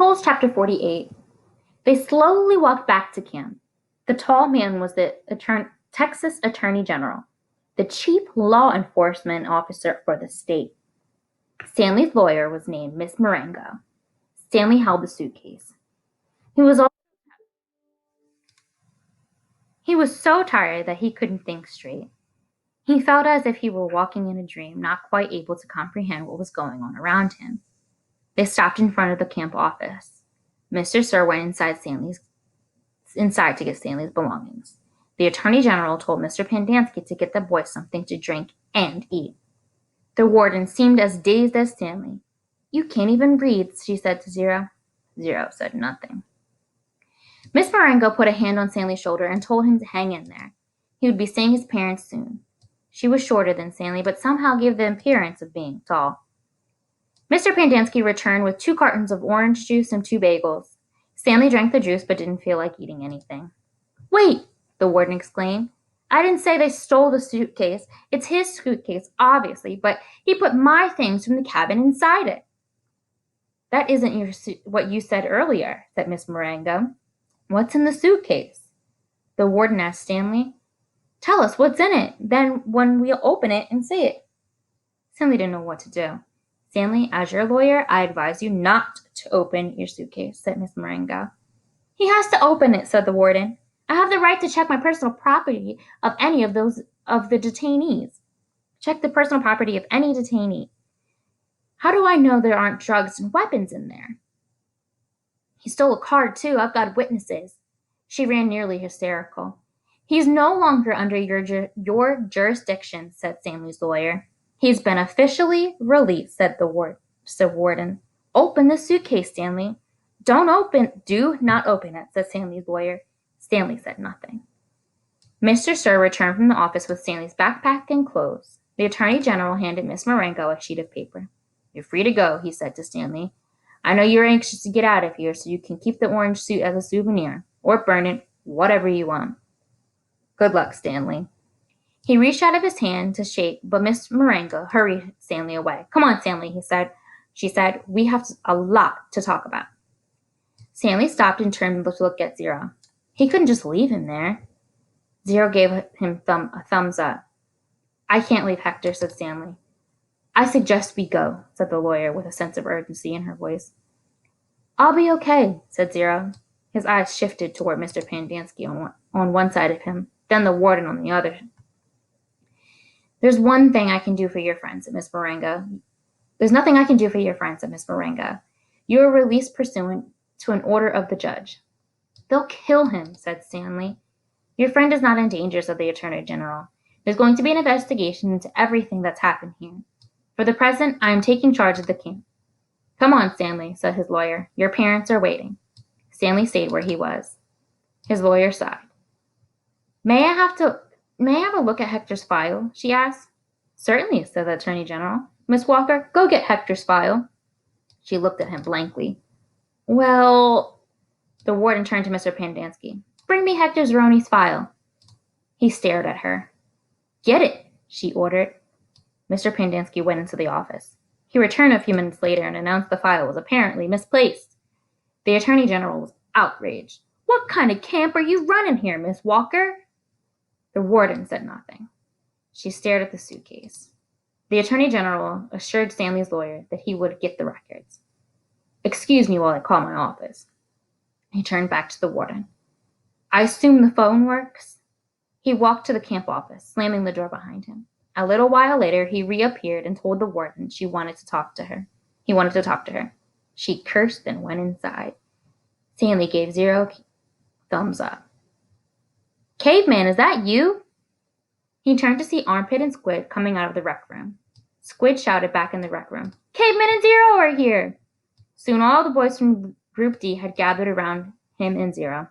Polls Chapter 48. They slowly walked back to camp. The tall man was the Texas Attorney General, the chief law enforcement officer for the state. Stanley's lawyer was named Miss Marengo. Stanley held the suitcase. He was so tired that he couldn't think straight. He felt as if he were walking in a dream, not quite able to comprehend what was going on around him. They stopped in front of the camp office. Mr. Sir went inside to get Stanley's belongings. The Attorney General told Mr. Pendanski to get the boy something to drink and eat. The warden seemed as dazed as Stanley. "You can't even breathe," she said to Zero. Zero said nothing. Miss Marengo put a hand on Stanley's shoulder and told him to hang in there. He would be seeing his parents soon. She was shorter than Stanley, but somehow gave the appearance of being tall. Mr. Pendanski returned with 2 cartons of orange juice and 2 bagels. Stanley drank the juice but didn't feel like eating anything. "Wait!" the warden exclaimed. "I didn't say they stole the suitcase. It's his suitcase, obviously, but he put my things from the cabin inside it." "That isn't what you said earlier," said Miss Marengo. "What's in the suitcase?" The warden asked Stanley. "Tell us what's in it, then when we'll open it and see it." Stanley didn't know what to do. "Stanley, as your lawyer, I advise you not to open your suitcase," said Miss Marengo. "He has to open it," said the warden. "I have the right to check my personal property of any of the detainees. Check the personal property of any detainee. How do I know there aren't drugs and weapons in there? He stole a card, too. I've got witnesses." She ran nearly hysterical. "He's no longer under your jurisdiction," said Stanley's lawyer. "He's been officially released," said the warden. "Open the suitcase, Stanley." Do not open it," said Stanley's lawyer. Stanley said nothing. Mr. Sir returned from the office with Stanley's backpack and clothes. The Attorney General handed Miss Marengo a sheet of paper. "You're free to go," he said to Stanley. "I know you're anxious to get out of here, so you can keep the orange suit as a souvenir, or burn it, whatever you want. Good luck, Stanley." He reached out of his hand to shake, but Miss Marengo hurried Stanley away. "Come on, Stanley," she said. "We have a lot to talk about." Stanley stopped and turned to look at Zero. He couldn't just leave him there. Zero gave him a thumbs up. "I can't leave Hector," said Stanley. "I suggest we go," said the lawyer with a sense of urgency in her voice. "I'll be okay," said Zero. His eyes shifted toward Mr. Pendanski on one side of him, then the warden on the other. "There's one thing I can do for your friend," said Miss Marengo. "There's nothing I can do for your friend," said Miss Marengo. "You are released pursuant to an order of the judge." "They'll kill him," said Stanley. "Your friend is not in danger," said the Attorney General. "There's going to be an investigation into everything that's happened here. For the present, I am taking charge of the camp." "Come on, Stanley," said his lawyer. "Your parents are waiting." Stanley stayed where he was. His lawyer sighed. May I have a look at Hector's file?" she asked. "Certainly," said the Attorney General. "Miss Walker, go get Hector's file." She looked at him blankly. "Well," the warden turned to Mr. Pendanski. "Bring me Hector Zeroni's file." He stared at her. "Get it," she ordered. Mr. Pendanski went into the office. He returned a few minutes later and announced the file was apparently misplaced. The Attorney General was outraged. "What kind of camp are you running here, Miss Walker?" The warden said nothing. She stared at the suitcase. The Attorney General assured Stanley's lawyer that he would get the records. "Excuse me while I call my office." He turned back to the warden. "I assume the phone works?" He walked to the camp office, slamming the door behind him. A little while later, he reappeared and told the warden he wanted to talk to her. She cursed and went inside. Stanley gave Zero thumbs up. "Caveman, is that you?" He turned to see Armpit and Squid coming out of the rec room. Squid shouted back in the rec room, "Caveman and Zero are here!" Soon all the boys from Group D had gathered around him and Zero.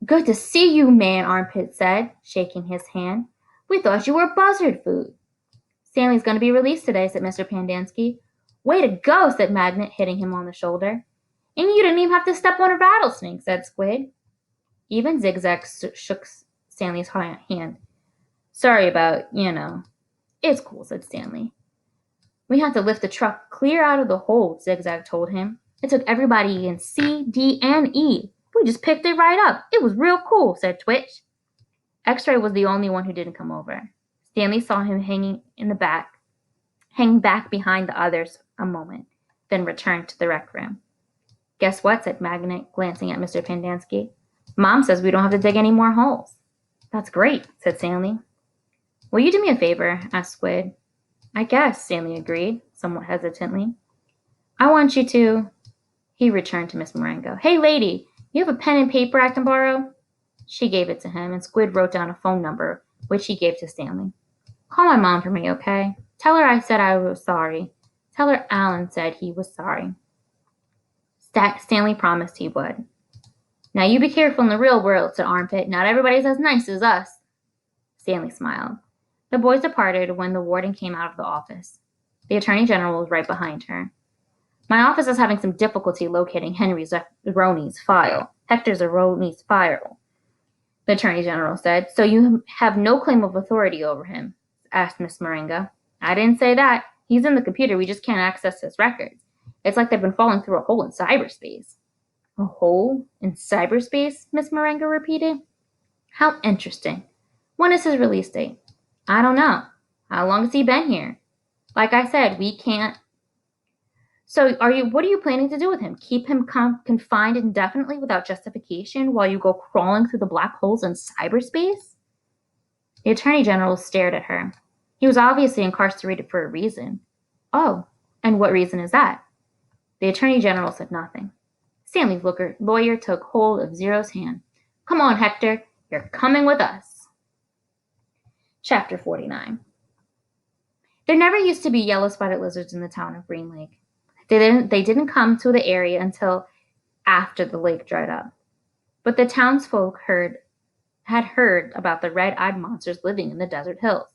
"Good to see you, man," Armpit said, shaking his hand. "We thought you were buzzard food." "Stanley's going to be released today," said Mr. Pendanski. "Way to go," said Magnet, hitting him on the shoulder. "And you didn't even have to step on a rattlesnake," said Squid. Even Zigzag shook Stanley's hand. "Sorry about, It's cool," said Stanley. We had to lift the truck clear out of the hole, Zigzag told him. It took everybody in C, D, and E. We just picked it right up. It was real cool, said Twitch. X-Ray was the only one who didn't come over. Stanley saw him hang back behind the others a moment, then returned to the rec room. Guess what, said Magnet, glancing at Mr. Pendanski. Mom says we don't have to dig any more holes. That's great, said Stanley. Will you do me a favor? Asked Squid. I guess, Stanley agreed, somewhat hesitantly. I want you to... He returned to Miss Marengo. Hey, lady, you have a pen and paper I can borrow? She gave it to him, and Squid wrote down a phone number, which he gave to Stanley. Call my mom for me, okay? Tell her I said I was sorry. Tell her Alan said he was sorry. Stanley promised he would. Now you be careful in the real world, said Armpit. Not everybody's as nice as us. Stanley smiled. The boys departed when the warden came out of the office. The Attorney General was right behind her. My office is having some difficulty locating Hector Zeroni's file, the Attorney General said. So you have no claim of authority over him? Asked Miss Marengo. I didn't say that. He's in the computer. We just can't access his records. It's like they've been falling through a hole in cyberspace. A hole in cyberspace? Miss Marengo repeated. How interesting. When is his release date? I don't know. How long has he been here? Like I said, we can't. So what are you planning to do with him? Keep him confined indefinitely without justification while you go crawling through the black holes in cyberspace? The Attorney General stared at her. He was obviously incarcerated for a reason. Oh, and what reason is that? The Attorney General said nothing. Stanley's lawyer took hold of Zero's hand. Come on, Hector. You're coming with us. Chapter 49. There never used to be yellow-spotted lizards in the town of Green Lake. They didn't come to the area until after the lake dried up. But the townsfolk had heard about the red-eyed monsters living in the desert hills.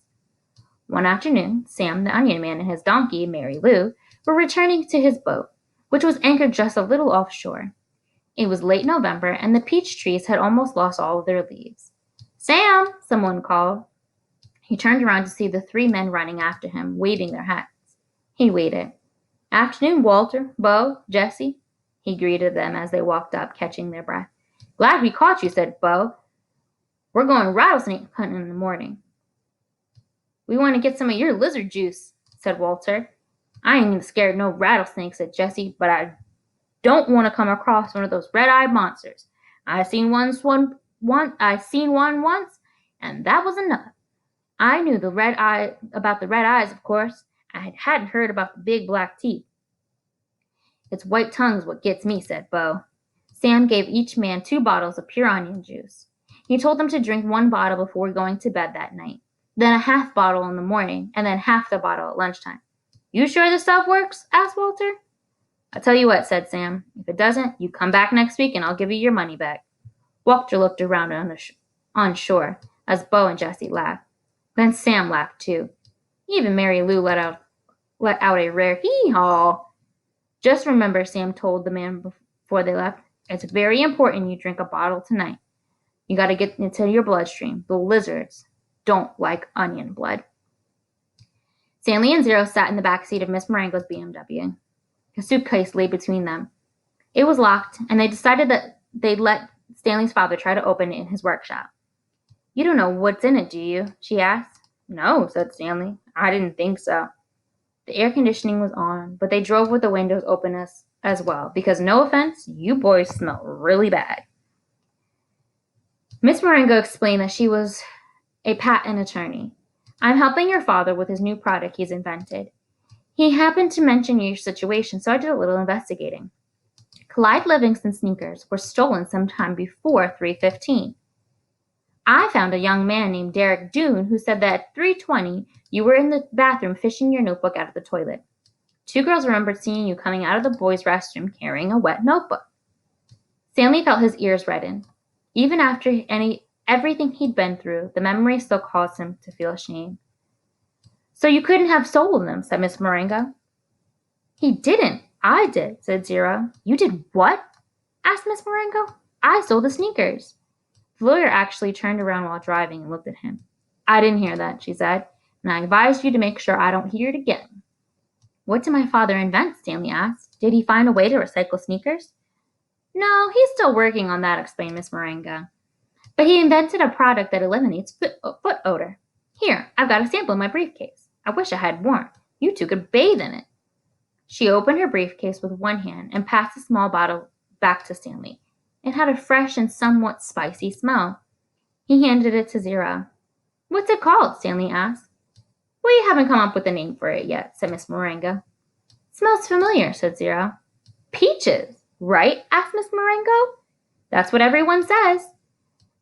One afternoon, Sam the Onion Man and his donkey, Mary Lou, were returning to his boat, which was anchored just a little offshore. It was late November, and the peach trees had almost lost all of their leaves. Sam, someone called. He turned around to see the three men running after him, waving their hats. He waited. Afternoon, Walter, Bo, Jesse, he greeted them as they walked up, catching their breath. Glad we caught you, said Bo. We're going rattlesnake hunting in the morning. We want to get some of your lizard juice, said Walter. I ain't scared of no rattlesnake, said Jesse, but I don't want to come across one of those red-eyed monsters. I seen one once, and that was enough. I knew about the red eyes, of course. I hadn't heard about the big black teeth. It's white tongue's what gets me, said Bo. Sam gave each man 2 bottles of pure onion juice. He told them to drink 1 bottle before going to bed that night, then a half bottle in the morning, and then half the bottle at lunchtime. You sure this stuff works? Asked Walter. I'll tell you what, said Sam. If it doesn't, you come back next week and I'll give you your money back. Walter looked around on shore as Bo and Jesse laughed. Then Sam laughed too. Even Mary Lou let out a rare hee-haw. Just remember, Sam told the man before they left, it's very important you drink a bottle tonight. You got to get into your bloodstream. The lizards don't like onion blood. Stanley and Zero sat in the back seat of Miss Marengo's BMW. A suitcase lay between them. It was locked, and they decided that they'd let Stanley's father try to open it in his workshop. You don't know what's in it, do you? She asked. No, said Stanley. I didn't think so. The air conditioning was on, but they drove with the windows open as well, because no offense, you boys smell really bad. Miss Marengo explained that she was a patent attorney. I'm helping your father with his new product he's invented. He happened to mention your situation, so I did a little investigating. Clyde Livingston's sneakers were stolen sometime before 3:15. I found a young man named Derek Doone who said that at 3:20 you were in the bathroom fishing your notebook out of the toilet. 2 girls remembered seeing you coming out of the boys' restroom carrying a wet notebook. Stanley felt his ears redden. Even after everything he'd been through, the memory still caused him to feel ashamed. So you couldn't have stolen them, said Miss Marengo. He didn't. I did, said Zero. You did what? Asked Miss Marengo. I stole the sneakers. The lawyer actually turned around while driving and looked at him. I didn't hear that, she said, and I advise you to make sure I don't hear it again. What did my father invent? Stanley asked. Did he find a way to recycle sneakers? No, he's still working on that, explained Miss Moringa. But he invented a product that eliminates foot odor. Here, I've got a sample in my briefcase. I wish I had more. You two could bathe in it. She opened her briefcase with one hand and passed the small bottle back to Stanley. It had a fresh and somewhat spicy smell. He handed it to Zira. What's it called? Stanley asked. We haven't come up with a name for it yet, said Miss Moringa. Smells familiar, said Zira. Peaches, right? asked Miss Moringa. That's what everyone says.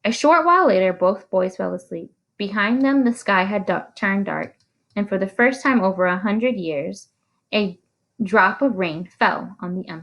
A short while later, both boys fell asleep. Behind them, the sky had turned dark, and for the first time over 100 years, a drop of rain fell on the empty